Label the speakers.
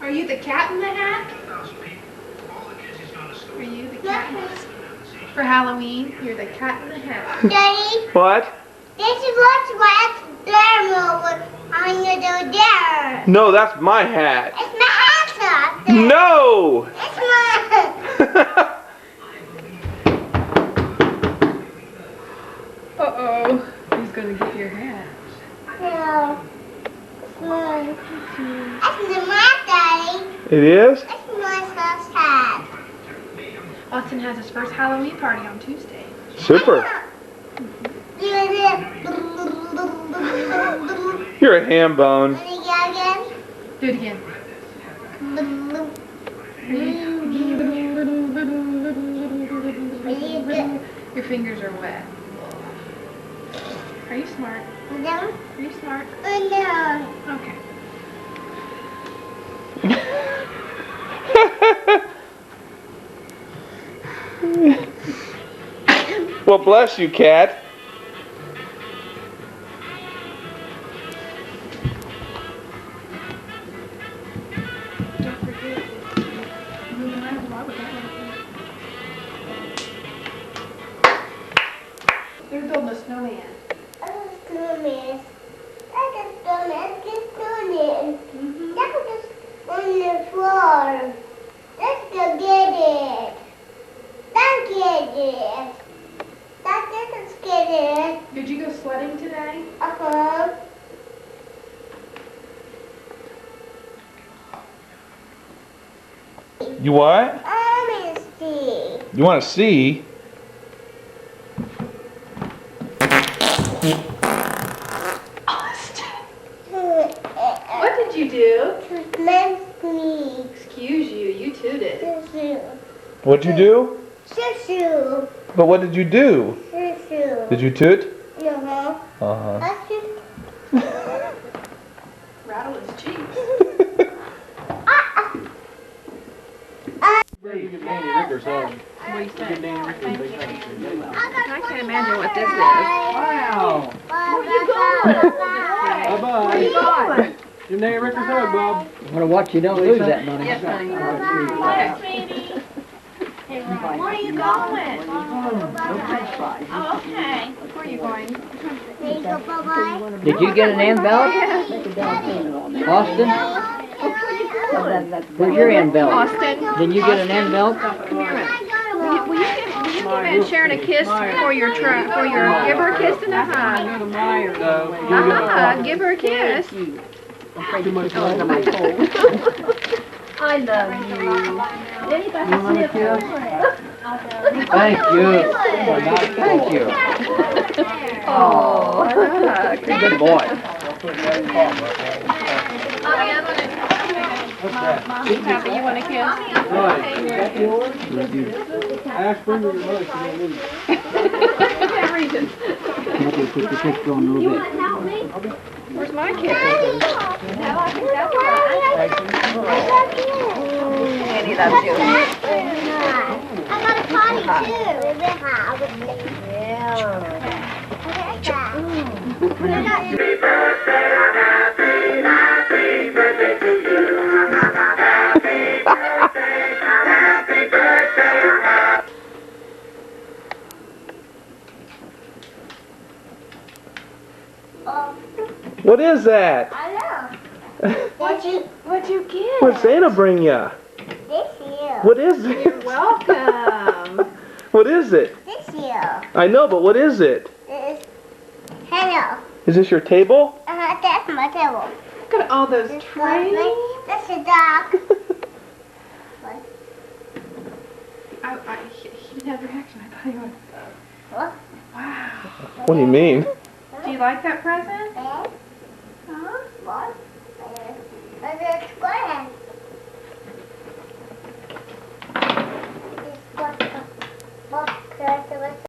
Speaker 1: Are you the cat in the hat? Are you the cat in the hat? For Halloween, you're the cat in the hat.
Speaker 2: Daddy,
Speaker 3: What?
Speaker 2: this is what's there under there.
Speaker 3: No, that's my hat.
Speaker 2: It's my hat up there.
Speaker 3: No!
Speaker 2: It's mine.
Speaker 1: Uh-oh. Who's gonna get your hat?
Speaker 2: No. It's mine. That's my daddy.
Speaker 3: It is?
Speaker 2: It's my first hat.
Speaker 1: Austin has his first Halloween party on Tuesday.
Speaker 3: Super. You're a ham bone.
Speaker 1: Do it again. Your fingers are wet. Are you smart? Are you smart? Okay.
Speaker 3: Well, bless you, cat.
Speaker 1: Don't forget. Moving around. Why would that happen? They're building a snowman.
Speaker 2: On the floor. Let's go get it. Let's get it. Let's get it.
Speaker 1: Did you go sledding today?
Speaker 2: Uh-huh.
Speaker 3: You what?
Speaker 2: I'm gonna see.
Speaker 3: You want to see?
Speaker 1: What did you do?
Speaker 2: Let's sneak.
Speaker 1: Excuse you, you tooted.
Speaker 2: Shoo-shoo.
Speaker 3: What'd you do?
Speaker 2: Shoo-shoo.
Speaker 3: But what did you do?
Speaker 2: Shoo-shoo.
Speaker 3: Did you toot?
Speaker 2: Uh-huh.
Speaker 3: Uh-huh.
Speaker 2: Let's just...
Speaker 1: Rattle his cheeks. What do you say? I can't imagine what this is.
Speaker 4: Wow.
Speaker 2: Where
Speaker 4: Bye-bye.
Speaker 1: you going?
Speaker 4: Give Nanny Rick a hug, Bob.
Speaker 5: I want to watch you don't lose that money.
Speaker 1: Yes, honey. Where are you going? Oh, okay. Where are you going?
Speaker 2: Bye-bye.
Speaker 5: Did you get an envelope? Austin? Where's your envelope?
Speaker 1: Austin,
Speaker 5: Did you get an envelope?
Speaker 1: come here a minute. Will you give Aunt Sharon a kiss for your give her a kiss and a hug. Give her a kiss.
Speaker 6: I love you. Anybody sniff?
Speaker 5: Thank you. Thank you.
Speaker 1: Oh,
Speaker 5: Good boy.
Speaker 1: Mommy, Papa, you want a kiss?
Speaker 4: Ask Brenda your mother.
Speaker 5: Put the picture on a little bit.
Speaker 1: Where's my kiss?
Speaker 2: Annie loves you. I got a potty too.
Speaker 3: What is that?
Speaker 2: I know. What'd you get?
Speaker 3: What'd Santa bring ya?
Speaker 2: This year.
Speaker 3: What is it?
Speaker 1: Welcome.
Speaker 3: What is it?
Speaker 2: This year.
Speaker 3: I know, but what is it?
Speaker 2: This. Hello.
Speaker 3: Is this your table?
Speaker 2: That's my table.
Speaker 1: Look at all those trays.
Speaker 2: That's a dog.
Speaker 1: He didn't have a reaction. I thought he would.
Speaker 2: What?
Speaker 1: Wow.
Speaker 3: What do you mean?
Speaker 1: Do you like that present?
Speaker 2: Eh?
Speaker 1: Huh?
Speaker 2: What? It's a square.